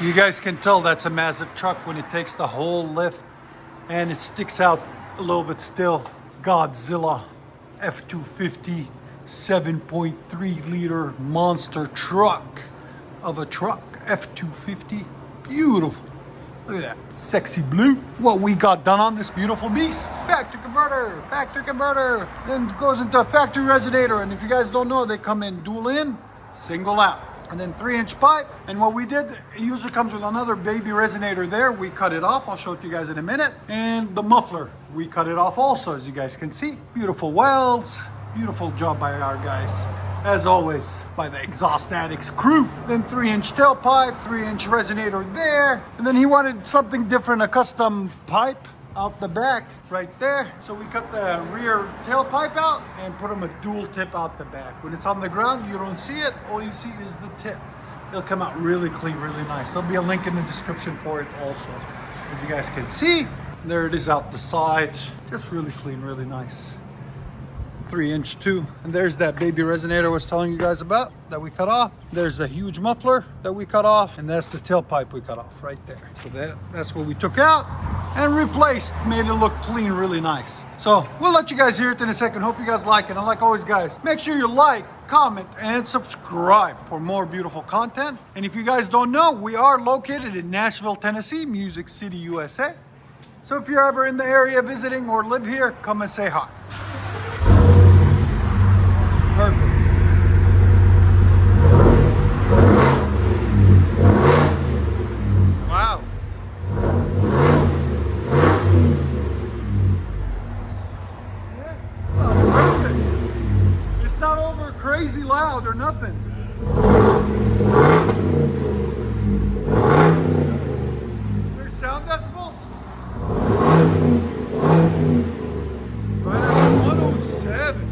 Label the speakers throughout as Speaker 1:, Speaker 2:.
Speaker 1: You guys can tell that's a massive truck when it takes the whole lift and it sticks out a little bit still. Godzilla F-250 7.3 liter monster truck of a truck. F-250, beautiful. Look at that, sexy blue. What we got done on this beautiful beast. Factory converter. Then goes into a factory resonator. And if you guys don't know, they come in dual in, single out. And then 3-inch pipe. And what we did, it usually comes with another baby resonator there. We cut it off. I'll show it to you guys in a minute. And the muffler, we cut it off also, as you guys can see. Beautiful welds. Beautiful job by our guys. As always, by the Exhaust Addicts crew. Then 3-inch tailpipe, 3-inch resonator there. And then he wanted something different, a custom pipe out the back right there. So we cut the rear tailpipe out and put him a dual tip out the back. When it's on the ground, you don't see it. All you see is the tip. It'll come out really clean, really nice. There'll be a link in the description for it also. As you guys can see, there it is out the side. Just really clean, really nice. 3-inch too. And there's that baby resonator I was telling you guys about that we cut off. There's a huge muffler that we cut off, and that's the tailpipe we cut off right there. So that's what we took out and replaced, made it look clean, really nice. So we'll let you guys hear it in a second. Hope you guys like it. And like always, guys, make sure you like, comment, and subscribe for more beautiful content. And if you guys don't know, we are located in Nashville, Tennessee, Music City, USA. So if you're ever in the area visiting or live here, come and say hi. Perfect. Wow. Yeah, sounds perfect. It's not over crazy loud or nothing. There's sound decibels. Right at 107.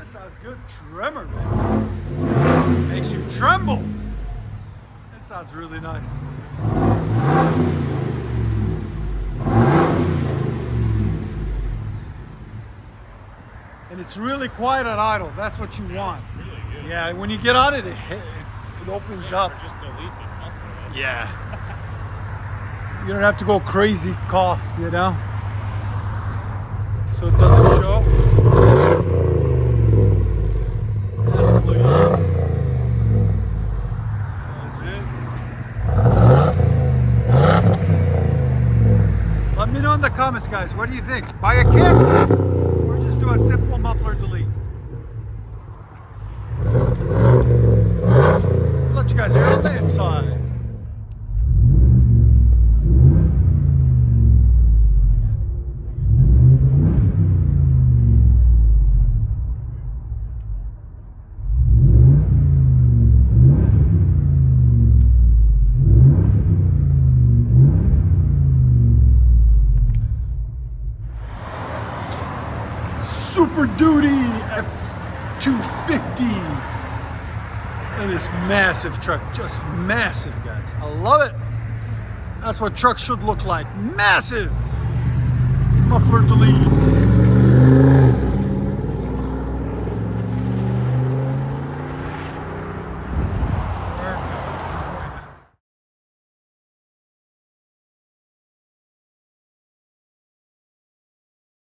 Speaker 1: Sounds good. Tremor, man. Makes you tremble. That sounds really nice. And it's really quiet at idle. That's what you want.
Speaker 2: Really good.
Speaker 1: Yeah, when you get on it, it opens up.
Speaker 2: Just delete the muffler.
Speaker 1: Yeah. You don't have to go crazy cost, you know? So it doesn't show. Let me know in the comments, guys. What do you think? Buy a kit or just do a simple muffler delete? I'll let you guys hear on the inside. Super Duty F-250 and this massive truck, just massive, guys. I love it. That's what trucks should look like, massive. Muffler delete.